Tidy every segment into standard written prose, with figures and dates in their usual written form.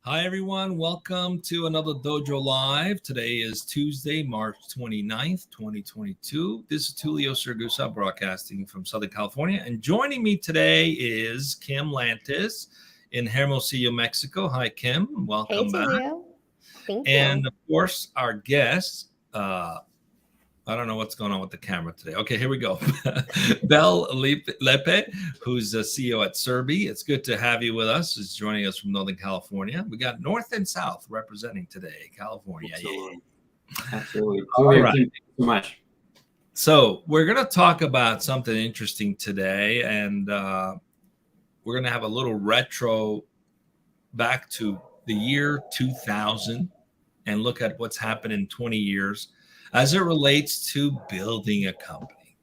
Hi, everyone. Welcome to another Dojo Live. Today is Tuesday, March 29th, 2022. This is Tulio Sergusa broadcasting from Southern California. And joining me today is Kim Lantis in Hermosillo, Mexico. Hi, Kim. Welcome back. Hey, Tulio. Thank you. And, of course, our guest, I don't know what's going on with the camera today. Okay, here we go. Belsasar Lepe, who's the CEO at Cerby. It's good to have you with us. Is joining us from Northern California. We got North and South representing today, California. Absolutely. Absolutely. All right. Thank you so much. So we're going to talk about something interesting today, and we're going to have a little retro back to the year 2000 and look at what's happened in 20 years. As it relates to building a company.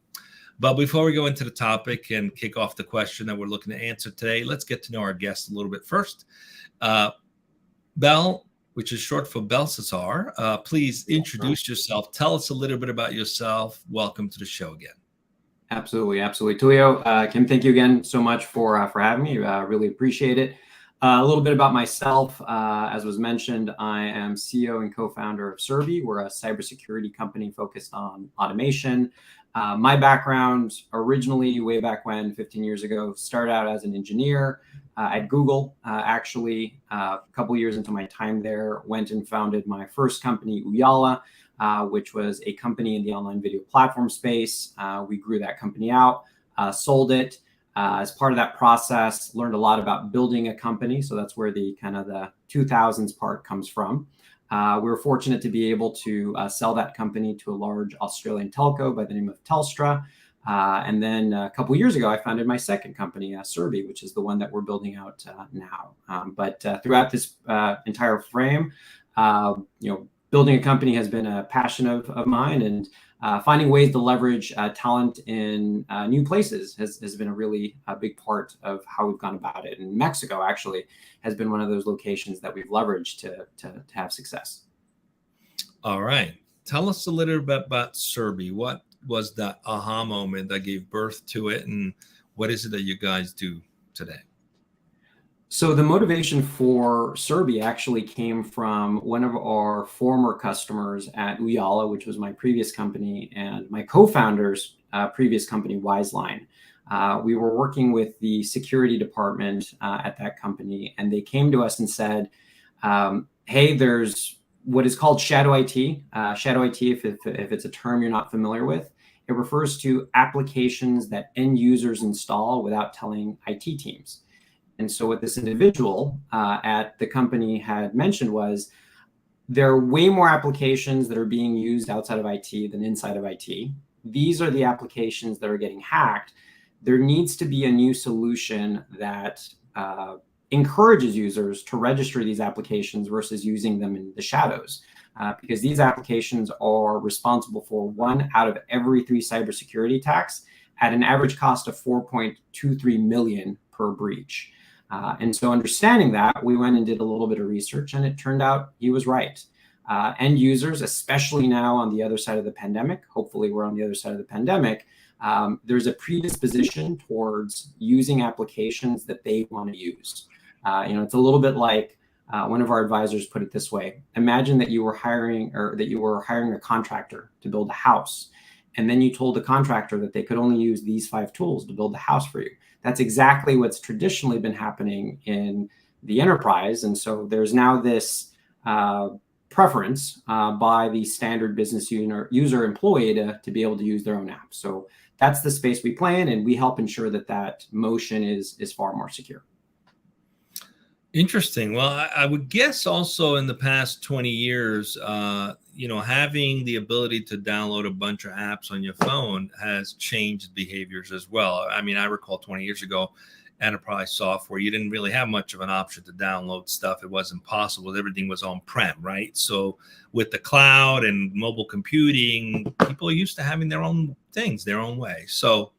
But before we go into the topic and kick off the question that we're looking to answer today, let's get to know our guest a little bit first. Bel, which is short for Belsasar, please introduce yourself. Tell us a little bit about yourself. Welcome to the show again. Absolutely. Tulio, Kim, thank you again so much for having me. Really appreciate it. A little bit about myself. As was mentioned, I am CEO and co-founder of Cerby. We're a cybersecurity company focused on automation. My background originally, way back when, 15 years ago, started out as an engineer at Google. Actually, a couple years into my time there, went and founded my first company, Uyala, which was a company in the online video platform space. We grew that company out, sold it. As part of that process, learned a lot about building a company. So that's where the kind of the 2000s part comes from. We were fortunate to be able to sell that company to a large Australian telco by the name of Telstra. And then a couple years ago, I founded my second company, Cerby, which is the one that we're building out now. But throughout this entire frame, building a company has been a passion of mine, and finding ways to leverage talent in new places has been a really big part of how we've gone about it. And Mexico actually has been one of those locations that we've leveraged to have success. All right. Tell us a little bit about Cerby. What was that aha moment that gave birth to it, and what is it that you guys do today? So the motivation for Cerby actually came from one of our former customers at Uyala, which was my previous company, and my co-founder's previous company, Wiseline. We were working with the security department at that company, and they came to us and said, hey, there's what is called shadow IT. Shadow IT, if it's a term you're not familiar with, it refers to applications that end users install without telling IT teams. And so what this individual at the company had mentioned was there are way more applications that are being used outside of IT than inside of IT. These are the applications that are getting hacked. There needs to be a new solution that encourages users to register these applications versus using them in the shadows, because these applications are responsible for 1 out of every 3 cybersecurity attacks at an average cost of $4.23 million per breach. And so understanding that, we went and did a little bit of research, and it turned out he was right. End users, especially now on the other side of the pandemic, hopefully we're on the other side of the pandemic, there's a predisposition towards using applications that they want to use. It's a little bit like one of our advisors put it this way. Imagine that you were hiring a contractor to build a house, and then you told the contractor that they could only use these 5 tools to build the house for you. That's exactly what's traditionally been happening in the enterprise. And so there's now this preference by the standard business user employee to be able to use their own app. So that's the space we play in, and we help ensure that motion is far more secure. Interesting. Well, I would guess also in the past 20 years, having the ability to download a bunch of apps on your phone has changed behaviors as well. I mean, I recall 20 years ago, enterprise software, you didn't really have much of an option to download stuff. It wasn't possible. Everything was on-prem, right? So with the cloud and mobile computing, people are used to having their own things, their own way. So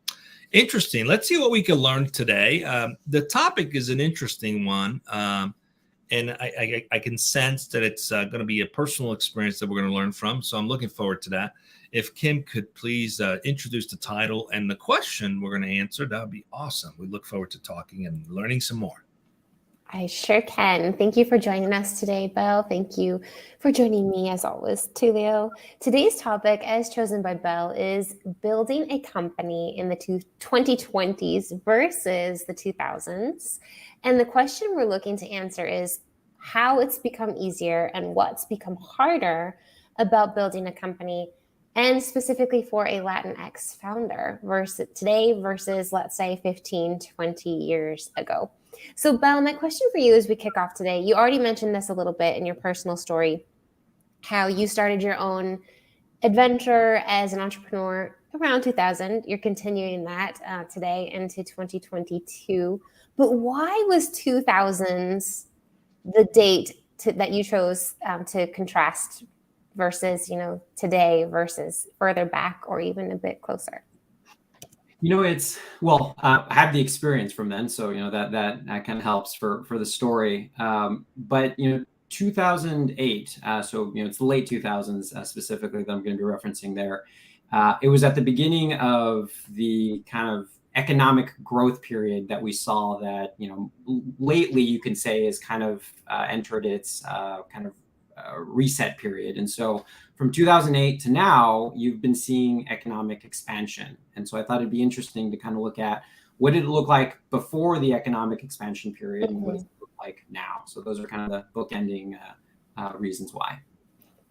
interesting. Let's see what we can learn today. The topic is an interesting one, and I can sense that it's going to be a personal experience that we're going to learn from. So I'm looking forward to that. If Kim could please introduce the title and the question we're going to answer, that would be awesome. We look forward to talking and learning some more. I sure can. Thank you for joining us today, Belle. Thank you for joining me, as always, Tulio. Today's topic, as chosen by Belle, is building a company in the 2020s versus the 2000s. And the question we're looking to answer is how it's become easier and what's become harder about building a company, and specifically for a Latinx founder versus today versus, let's say, 15, 20 years ago. So, Belle, my question for you as we kick off today, you already mentioned this a little bit in your personal story, how you started your own adventure as an entrepreneur around 2000. You're continuing that today into 2022. But why was 2000s the date that you chose to contrast versus, today versus further back or even a bit closer? It's I had the experience from then, so that kind of helps for the story. But 2008, so it's the late 2000s specifically that I'm going to be referencing there. It was at the beginning of the kind of economic growth period that we saw that lately you can say is kind of entered its kind of reset period. And so from 2008 to now, you've been seeing economic expansion. And so I thought it'd be interesting to kind of look at what did it look like before the economic expansion period and what does it look like now. So those are kind of the bookending reasons why.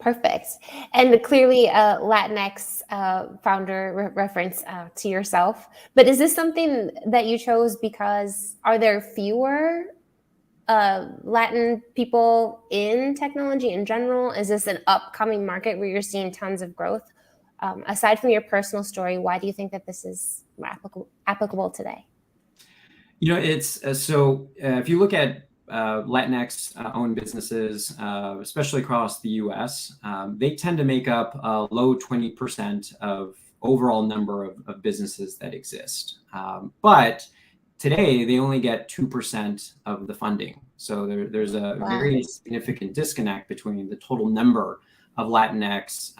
Perfect. And clearly a Latinx founder reference to yourself. But is this something that you chose because are there fewer Latin people in technology in general? Is this an upcoming market where you're seeing tons of growth? Aside from your personal story, why do you think that this is applicable today? It's so if you look at Latinx owned businesses, especially across the US, they tend to make up a low 20% of overall number of businesses that exist. But today, they only get 2% of the funding. So there's a very significant disconnect between the total number of Latinx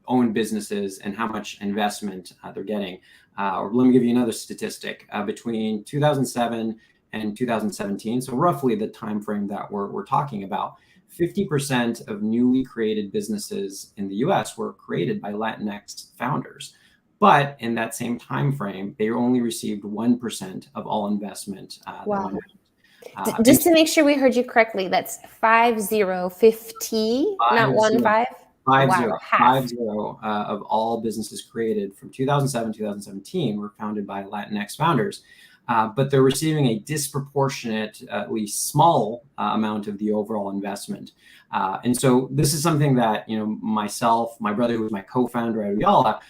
owned businesses and how much investment they're getting. Let me give you another statistic. Between 2007 and 2017, so roughly the time frame that we're talking about, 50% of newly created businesses in the US were created by Latinx founders. But in that same time frame, they only received 1% of all investment. Wow. Just to make sure we heard you correctly, that's 50, not 15. 50 of all businesses created from 2007 to 2017 were founded by Latinx founders. But they're receiving a disproportionately small amount of the overall investment. And so this is something that, myself, my brother, who was my co-founder at Uyala,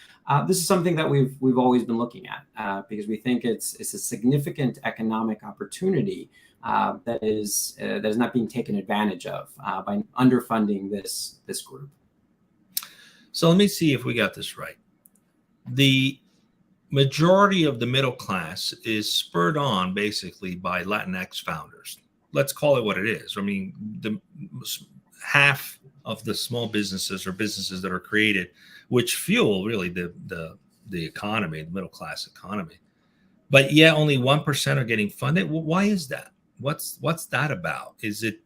this is something that we've always been looking at because we think it's a significant economic opportunity that is not being taken advantage of by underfunding this group. So let me see if we got this right. The majority of the middle class is spurred on basically by Latinx founders. Let's call it what it is. I mean, the half of the small businesses or businesses that are created, which fuel really the economy, the middle class economy. But yeah, only 1% are getting funded. Well, why is that? What's that about? Is it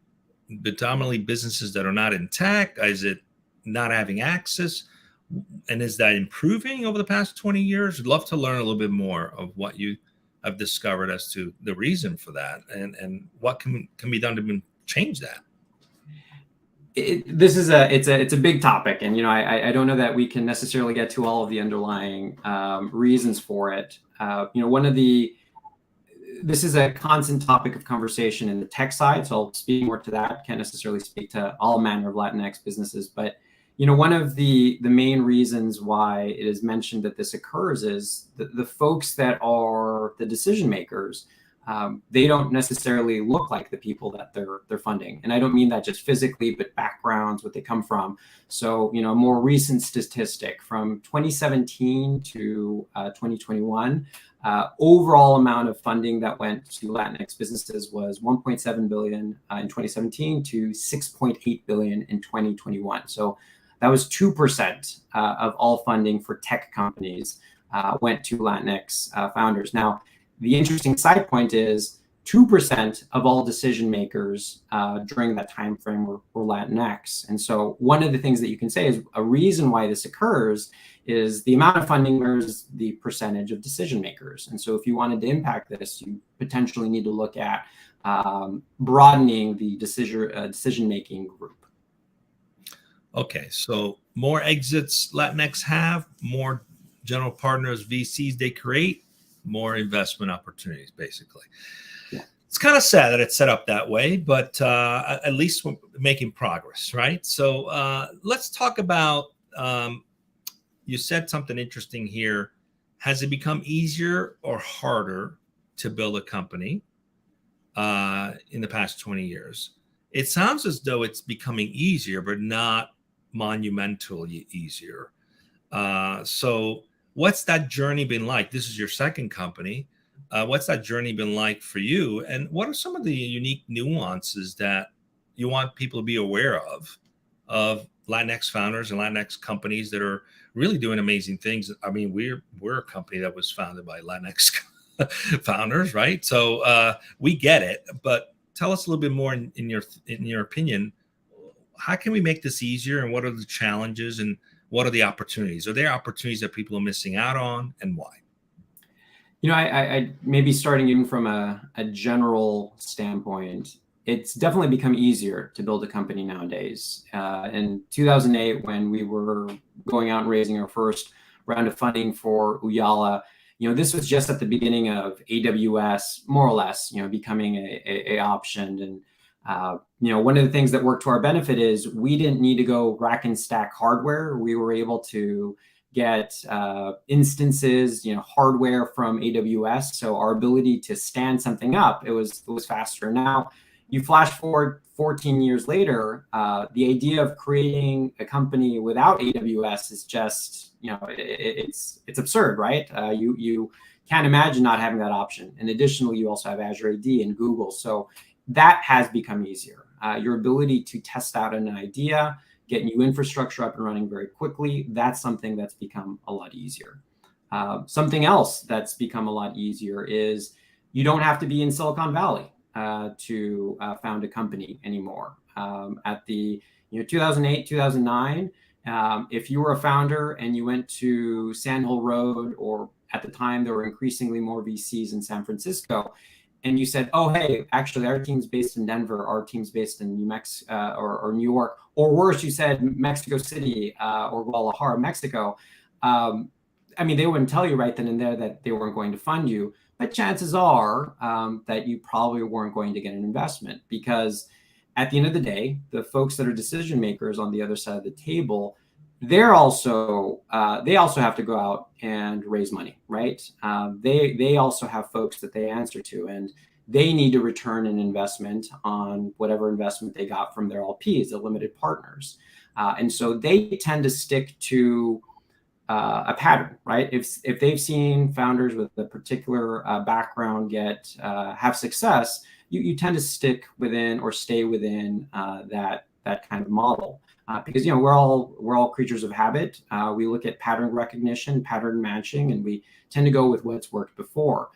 predominantly businesses that are not in tech? Is it not having access? And is that improving over the past 20 years? I'd love to learn a little bit more of what you have discovered as to the reason for that and what can be done to change that. It's a big topic, and I don't know that we can necessarily get to all of the underlying reasons for it. This is a constant topic of conversation in the tech side, so I'll speak more to that. Can't necessarily speak to all manner of Latinx businesses, but one of the main reasons why it is mentioned that this occurs is the folks that are the decision makers. They don't necessarily look like the people that they're funding. And I don't mean that just physically, but backgrounds, what they come from. So, a more recent statistic from 2017 to 2021, overall amount of funding that went to Latinx businesses was 1.7 billion in 2017 to 6.8 billion in 2021. So that was 2% of all funding for tech companies went to Latinx founders. Now, the interesting side point is 2% of all decision makers during that time frame were Latinx. And so one of the things that you can say is a reason why this occurs is the amount of funding mirrors the percentage of decision makers. And so if you wanted to impact this, you potentially need to look at broadening the decision-making group. Okay, so more exits Latinx have, more general partners, VCs they create, more investment opportunities, basically. Yeah. It's kind of sad that it's set up that way, but at least we're making progress, right? So let's talk about, you said something interesting here. Has it become easier or harder to build a company in the past 20 years? It sounds as though it's becoming easier, but not monumentally easier. So what's that journey been like? This is your second company. What's that journey been like for you? And what are some of the unique nuances that you want people to be aware of Latinx founders and Latinx companies that are really doing amazing things? I mean, we're a company that was founded by Latinx founders, right? So we get it, but tell us a little bit more in your opinion. How can we make this easier, and what are the challenges, and what are the opportunities? Are there opportunities that people are missing out on, and why? I maybe starting even from a general standpoint, it's definitely become easier to build a company nowadays. In 2008, when we were going out and raising our first round of funding for Uyala, this was just at the beginning of AWS, more or less, becoming a option. And one of the things that worked to our benefit is we didn't need to go rack and stack hardware. We were able to get instances, hardware from AWS. So our ability to stand something up, it was faster. Now, you flash forward 14 years later, the idea of creating a company without AWS is just, it's absurd, right? You can't imagine not having that option. And additionally, you also have Azure AD and Google. So that has become easier. Your ability to test out an idea, get new infrastructure up and running very quickly, that's something that's become a lot easier. Something else that's become a lot easier is you don't have to be in Silicon Valley to found a company anymore. At the 2008, 2009, if you were a founder and you went to Sand Hill Road, or at the time there were increasingly more VCs in San Francisco, and you said, oh, hey, actually our team's based in Denver, our team's based in New Mexico or New York, or worse, you said Mexico City or Guadalajara, Mexico. They wouldn't tell you right then and there that they weren't going to fund you, but chances are that you probably weren't going to get an investment, because at the end of the day, the folks that are decision makers on the other side of the table, they also have to go out and raise money, right? They also have folks that they answer to, and they need to return an investment on whatever investment they got from their LPs, the limited partners. And so they tend to stick to a pattern, right? If they've seen founders with a particular background have success, you tend to stick within or stay within that kind of model. Because we're all creatures of habit. We look at pattern recognition, pattern matching, and we tend to go with what's worked before.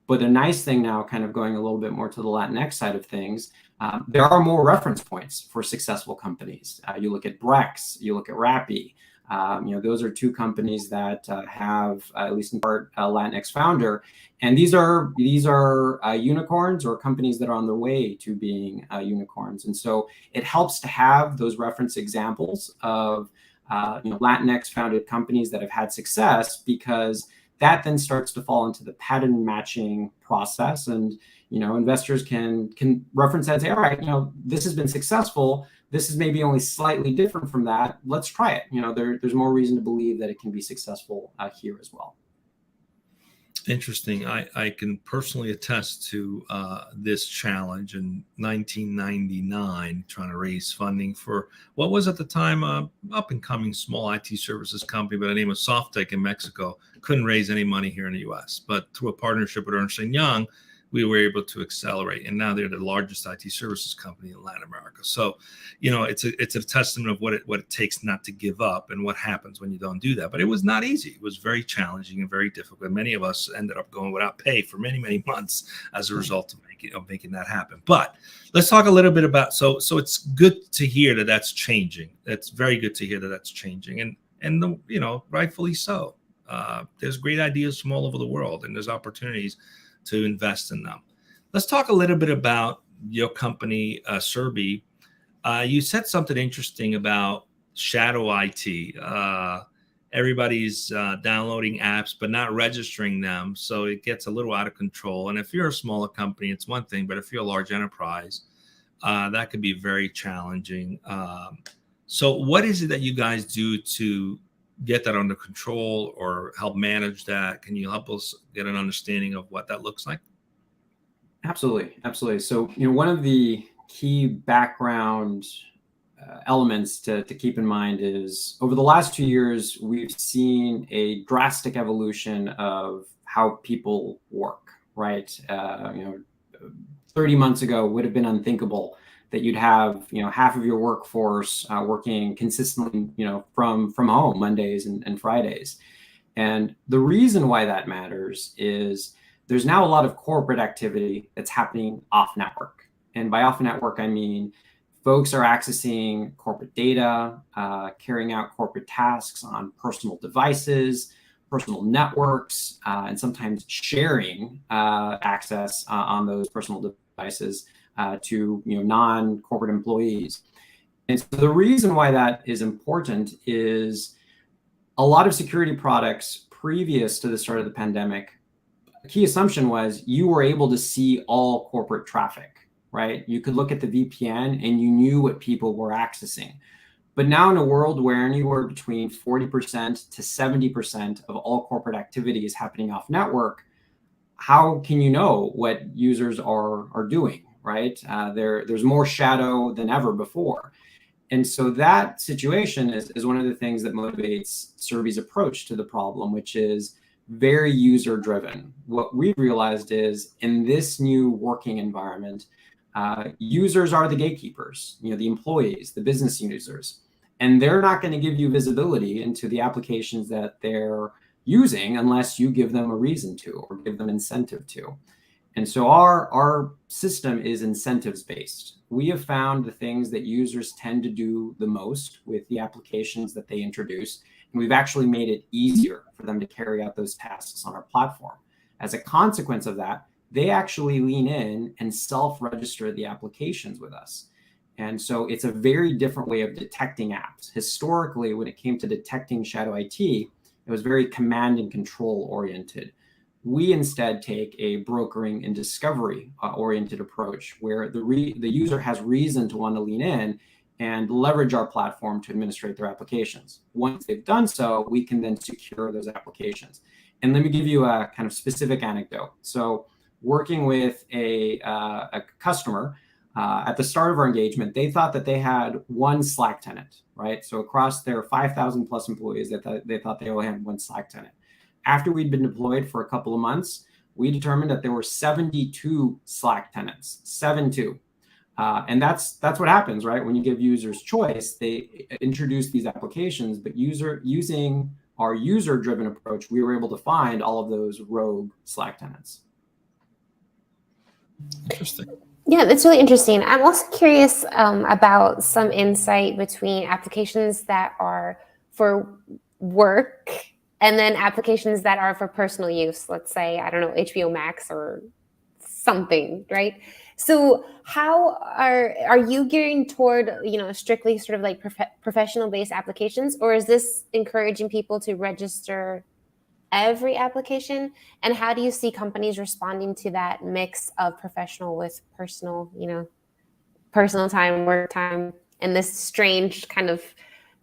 But the nice thing now, kind of going a little bit more to the Latinx side of things, there are more reference points for successful companies. You look at Brex, you look at Rappi. Those are two companies that have, at least in part, a Latinx founder, and these are unicorns, or companies that are on their way to being unicorns. And so it helps to have those reference examples of Latinx founded companies that have had success, because that then starts to fall into the pattern matching process, and investors can reference that and say, all right, this has been successful. This is maybe only slightly different from that. Let's try it. There's more reason to believe that it can be successful here as well. Interesting. I can personally attest to this challenge in 1999, trying to raise funding for what was at the time up and coming small IT services company by the name of Softtech in Mexico. Couldn't raise any money here in the US, but through a partnership with Ernst & Young, we were able to accelerate, and now they're the largest IT services company in Latin America. So, it's a testament of what it takes not to give up, and what happens when you don't do that. But it was not easy. It was very challenging and very difficult. Many of us ended up going without pay for many, many months as a result of making making that happen. But let's talk a little bit about, so it's good to hear that that's changing. That's very good to hear that that's changing, and rightfully so. There's great ideas from all over the world, and there's opportunities to invest in them. Let's talk a little bit about your company, Cerby. You said something interesting about shadow IT. Everybody's downloading apps, but not registering them. So it gets a little out of control. And if you're a smaller company, it's one thing, but if you're a large enterprise, that could be very challenging. So what is it that you guys do to get that under control or help manage that? Can you help us get an understanding of what that looks like? Absolutely. Absolutely. So, one of the key background elements to keep in mind is over the last 2 years, we've seen a drastic evolution of how people work, right? 30 months ago would have been unthinkable that you'd have, half of your workforce working consistently, from home Mondays and Fridays. And the reason why that matters is there's now a lot of corporate activity that's happening off network. And by off network, I mean folks are accessing corporate data, carrying out corporate tasks on personal devices, personal networks, and sometimes sharing access on those personal devices to non-corporate employees. And so the reason why that is important is a lot of security products previous to the start of the pandemic, a key assumption was you were able to see all corporate traffic, right? You could look at the VPN and you knew what people were accessing. But now in a world where anywhere between 40% to 70% of all corporate activity is happening off network, how can you know what users are doing, right? There's more shadow than ever before. And so that situation is one of the things that motivates Cerby's approach to the problem, which is very user driven. What we've realized is in this new working environment, users are the gatekeepers, the employees, the business users, and they're not going to give you visibility into the applications that they're using unless you give them a reason to or give them incentive to. And so our system is incentives based. We have found the things that users tend to do the most with the applications that they introduce, and we've actually made it easier for them to carry out those tasks on our platform. As a consequence of that, they actually lean in and self-register the applications with us. And so it's a very different way of detecting apps. Historically, when it came to detecting shadow IT, it was very command and control oriented. We instead take a brokering and discovery oriented approach where the user has reason to want to lean in and leverage our platform to administrate their applications. Once they've done so, we can then secure those applications. And let me give you a kind of specific anecdote. So working with a customer, at the start of our engagement, they thought that they had one Slack tenant, right? So across their 5,000 plus employees, they thought they only had one Slack tenant. After we'd been deployed for a couple of months, we determined that there were 72 Slack tenants, 72. And that's what happens, right? When you give users choice, they introduce these applications, but using our user-driven approach, we were able to find all of those rogue Slack tenants. Interesting. Yeah, that's really interesting. I'm also curious about some insight between applications that are for work and then applications that are for personal use. Let's say, I don't know, HBO Max or something, right? So how are you gearing toward, strictly sort of like professional-based applications, or is this encouraging people to register every application? And how do you see companies responding to that mix of professional with personal, personal time, work time, and this strange kind of,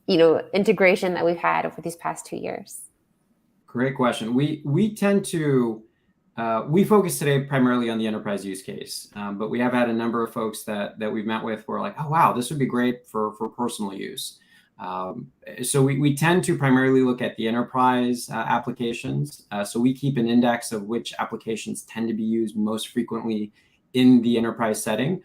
integration that we've had over these past 2 years? Great question. We tend to, we focus today primarily on the enterprise use case, but we have had a number of folks that we've met with who are like, oh, wow, this would be great for personal use. So we tend to primarily look at the enterprise applications. So we keep an index of which applications tend to be used most frequently in the enterprise setting.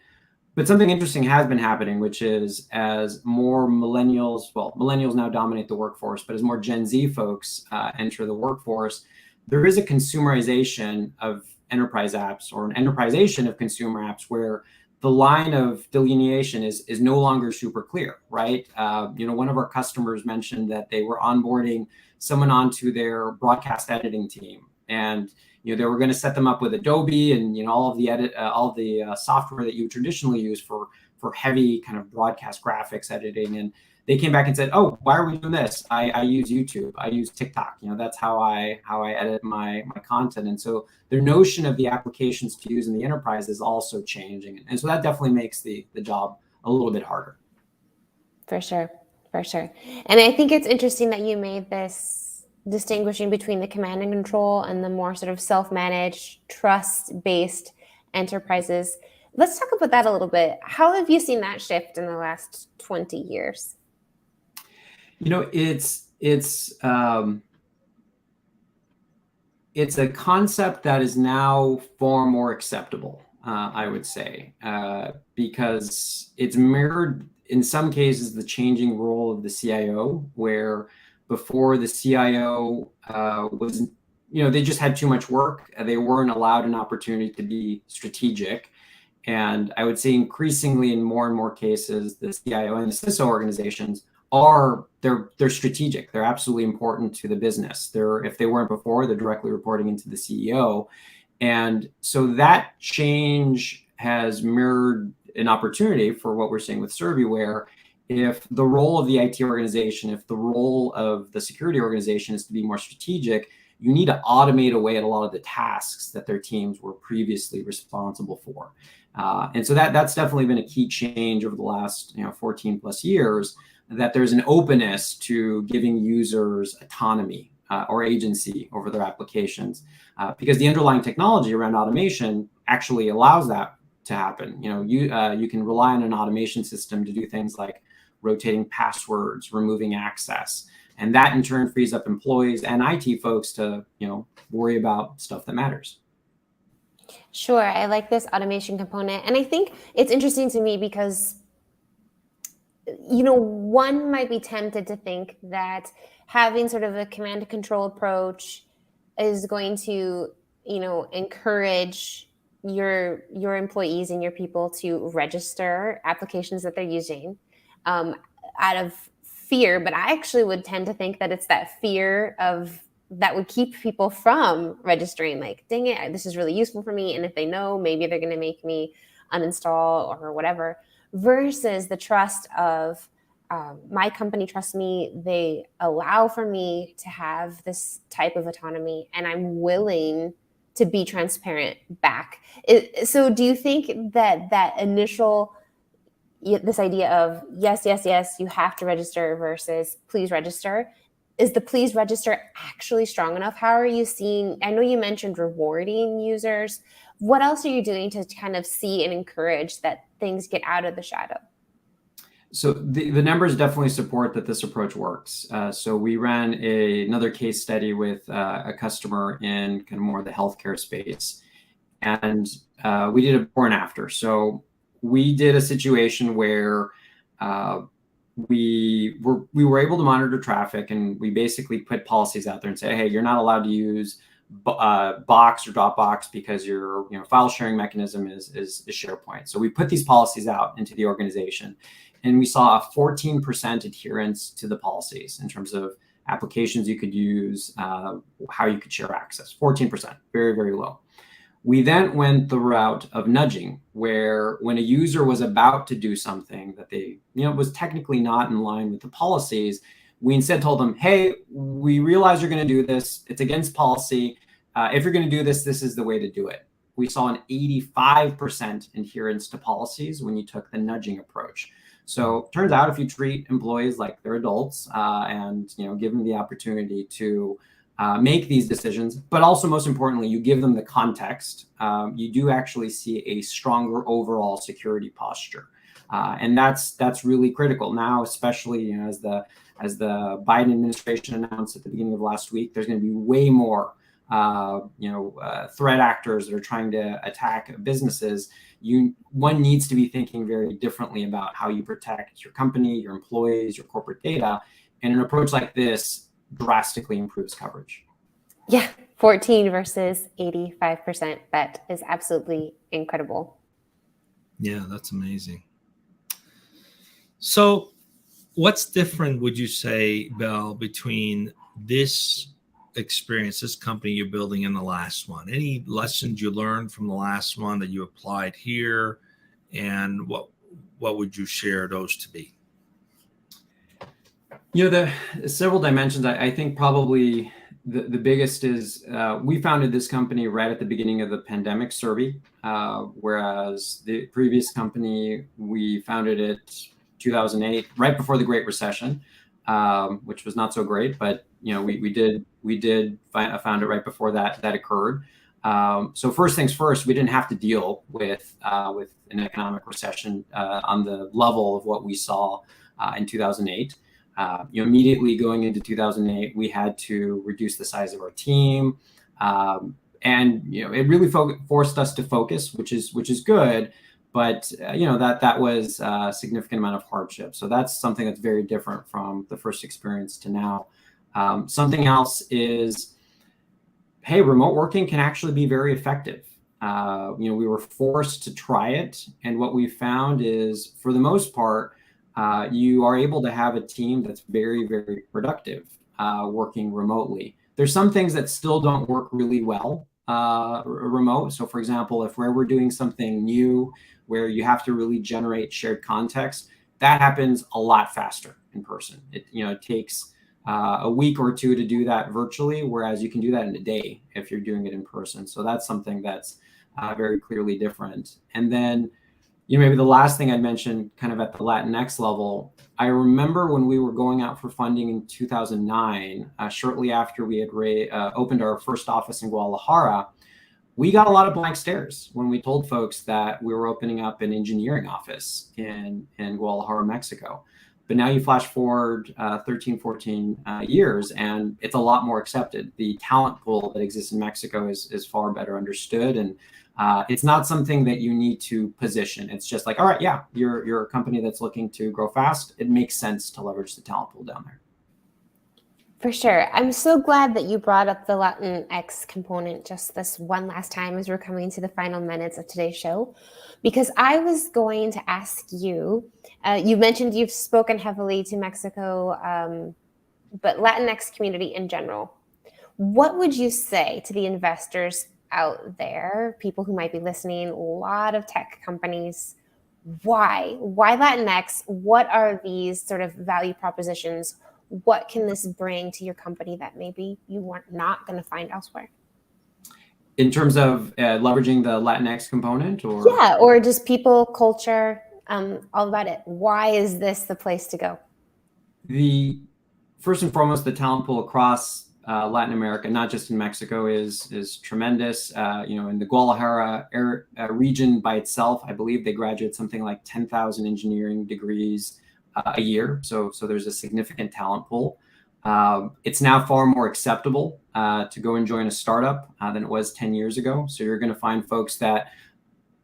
But something interesting has been happening, which is as more millennials now dominate the workforce, but as more Gen Z folks enter the workforce, there is a consumerization of enterprise apps or an enterpriseation of consumer apps where the line of delineation is no longer super clear, right? One of our customers mentioned that they were onboarding someone onto their broadcast editing team, and they were going to set them up with Adobe and all of the software that you would traditionally use for heavy kind of broadcast graphics editing. And they came back and said, "Oh, why are we doing this? I use YouTube, I use TikTok. That's how I edit my content." And so their notion of the applications to use in the enterprise is also changing, and so that definitely makes the job a little bit harder. For sure. And I think it's interesting that you made this distinguishing between the command and control and the more sort of self-managed, trust-based enterprises. Let's talk about that a little bit. How have you seen that shift in the last 20 years? It's a concept that is now far more acceptable, I would say, because it's mirrored in some cases the changing role of the CIO, where before the CIO was, they just had too much work. They weren't allowed an opportunity to be strategic. And I would say increasingly in more and more cases, the CIO and the CISO organizations they're strategic. They're absolutely important to the business. If they weren't before, they're directly reporting into the CEO. And so that change has mirrored an opportunity for what we're seeing with Cerby, where if the role of the IT organization, if the role of the security organization is to be more strategic, you need to automate away at a lot of the tasks that their teams were previously responsible for. And so that's definitely been a key change over the last 14 plus years, that there's an openness to giving users autonomy or agency over their applications, because the underlying technology around automation actually allows that to happen. You can rely on an automation system to do things like rotating passwords, removing access, and that in turn frees up employees and IT folks to worry about stuff that matters. Sure, I like this automation component, and I think it's interesting to me because one might be tempted to think that having sort of a command and control approach is going to, encourage your employees and your people to register applications that they're using out of fear. But I actually would tend to think that it's that fear that would keep people from registering. Like, dang it, this is really useful for me. And if they know, maybe they're going to make me uninstall or whatever. Versus the trust of my company trusts me, they allow for me to have this type of autonomy, and I'm willing to be transparent back. So do you think that initial, this idea of yes, you have to register versus please register, is the please register actually strong enough? How are you seeing, I know you mentioned rewarding users. What else are you doing to kind of see and encourage that things get out of the shadow? So the numbers definitely support that this approach works. So we ran another case study with a customer in kind of more the healthcare space, and we did a before and after. So we did a situation where we were able to monitor traffic, and we basically put policies out there and say, hey, you're not allowed to use Box or Dropbox because your file sharing mechanism is SharePoint. So we put these policies out into the organization, and we saw a 14% adherence to the policies in terms of applications you could use, how you could share access. 14%, very, very low. We then went the route of nudging, where when a user was about to do something that they was technically not in line with the policies, we instead told them, hey, we realize you're going to do this. It's against policy. If you're going to do this, this is the way to do it. We saw an 85% adherence to policies when you took the nudging approach. So turns out if you treat employees like they're adults and give them the opportunity to make these decisions, but also most importantly, you give them the context, you do actually see a stronger overall security posture. And that's really critical now, especially as the Biden administration announced at the beginning of last week, there's going to be way more threat actors that are trying to attack businesses. One needs to be thinking very differently about how you protect your company, your employees, your corporate data. And an approach like this drastically improves coverage. Yeah, 14 versus 85%. That is absolutely incredible. Yeah, that's amazing. So what's different, would you say, Belle, between this experience, this company you're building, and the last one? Any lessons you learned from the last one that you applied here, and what would you share those to be? The several dimensions. I think probably the biggest is we founded this company right at the beginning of the pandemic, Cerby, whereas the previous company, we founded it 2008, right before the Great Recession, which was not so great, but we did found it right before that occurred. So first things first, we didn't have to deal with an economic recession on the level of what we saw in 2008. Immediately going into 2008, we had to reduce the size of our team, and it really forced us to focus, which is good. But that was a significant amount of hardship. So that's something that's very different from the first experience to now. Something else is, hey, remote working can actually be very effective. We were forced to try it, and what we found is, for the most part, you are able to have a team that's very, very productive working remotely. There's some things that still don't work really well remote. So for example, if we're doing something new where you have to really generate shared context, that happens a lot faster in person. It takes a week or two to do that virtually, whereas you can do that in a day if you're doing it in person. So that's something that's very clearly different. And then maybe the last thing I'd mention, kind of at the Latinx level, I remember when we were going out for funding in 2009, shortly after we had opened our first office in Guadalajara, we got a lot of blank stares when we told folks that we were opening up an engineering office in Guadalajara, Mexico. But now you flash forward 13, 14 years, and it's a lot more accepted. The talent pool that exists in Mexico is far better understood, and it's not something that you need to position. It's just like, all right, yeah, you're a company that's looking to grow fast. It makes sense to leverage the talent pool down there. For sure. I'm so glad that you brought up the Latinx component just this one last time as we're coming to the final minutes of today's show, because I was going to ask you, you mentioned you've spoken heavily to Mexico, but Latinx community in general. What would you say to the investors out there, people who might be listening, a lot of tech companies? Why Latinx? What are these sort of value propositions? What can this bring to your company that maybe you were not going to find elsewhere? In terms of leveraging the Latinx component, or or just people, culture, all about it. Why is this the place to go? First and foremost, the talent pool across Latin America, not just in Mexico, is tremendous. In the Guadalajara region by itself, I believe they graduate something like 10,000 engineering degrees a year. So there's a significant talent pool. It's now far more acceptable to go and join a startup than it was 10 years ago. So you're going to find folks that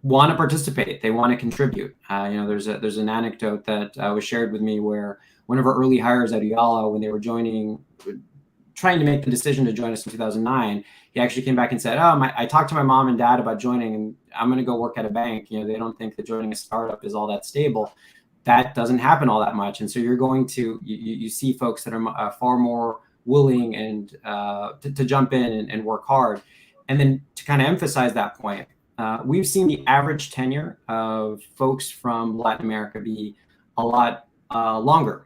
want to participate. They want to contribute. There's an anecdote that was shared with me where one of our early hires at Uyala, when they were trying to make the decision to join us in 2009, he actually came back and said, I talked to my mom and dad about joining, and I'm going to go work at a bank. They don't think that joining a startup is all that stable. That doesn't happen all that much. And so you're going to, you see folks that are far more willing and to jump in and work hard. And then to kind of emphasize that point, we've seen the average tenure of folks from Latin America be a lot longer.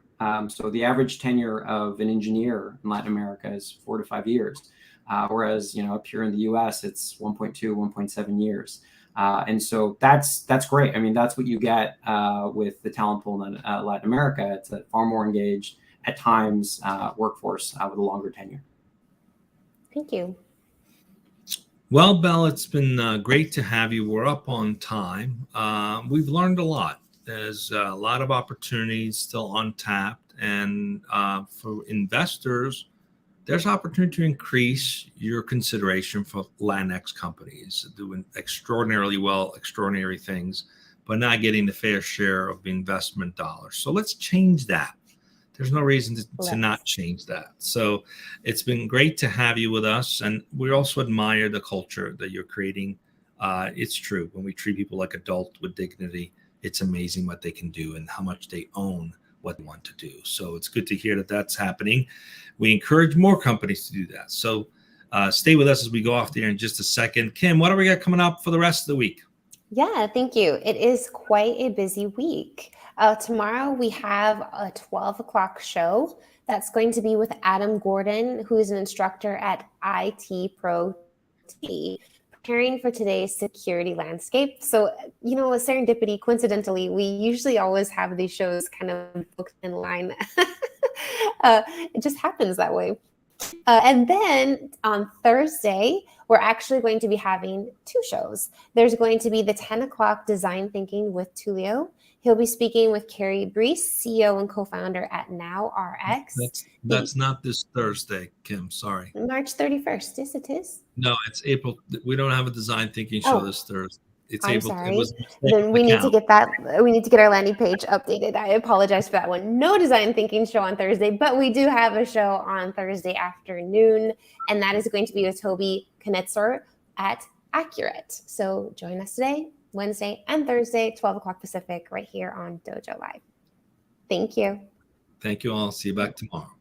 So the average tenure of an engineer in Latin America is 4 to 5 years, whereas up here in the U.S. it's 1.2, 1.7 years. And so that's great. I mean, that's what you get with the talent pool in Latin America. It's a far more engaged, at times, workforce with a longer tenure. Thank you. Well, Belle, it's been great to have you. We're up on time. We've learned a lot. There's a lot of opportunities still untapped. And for investors, there's opportunity to increase your consideration for Latinx companies doing extraordinarily well, extraordinary things, but not getting the fair share of investment dollars. So let's change that. there's no reason to Yes. not change that. So it's been great to have you with us. And we also admire the culture that you're creating. It's true. When we treat people like adults with dignity, it's amazing what they can do and how much they own what they want to do. So it's good to hear that that's happening. We encourage more companies to do that. So stay with us as we go off there in just a second. Kim, what do we got coming up for the rest of the week? Yeah, thank you. It is quite a busy week. Tomorrow we have a 12 o'clock show that's going to be with Adam Gordon, who is an instructor at IT Pro T, preparing for today's security landscape. So, you know, a serendipity, coincidentally, we usually always have these shows kind of booked in line. It just happens that way. And then on Thursday, we're actually going to be having two shows. There's going to be the 10 o'clock Design Thinking with Tulio. He'll be speaking with Carrie Brees, CEO and co-founder at Now RX. That's not this Thursday, Kim. Sorry. March 31st. Yes, it is. No, it's April. We don't have a design thinking show this Thursday. It's I'm April. sorry. It was Then we need to get that. We need to get our landing page updated. I apologize for that one. No design thinking show on Thursday, but we do have a show on Thursday afternoon, and that is going to be with Toby Knitzer at Accurate. So join us today, Wednesday and Thursday, 12 o'clock Pacific, right here on Dojo Live. Thank you. Thank you all. See you back tomorrow.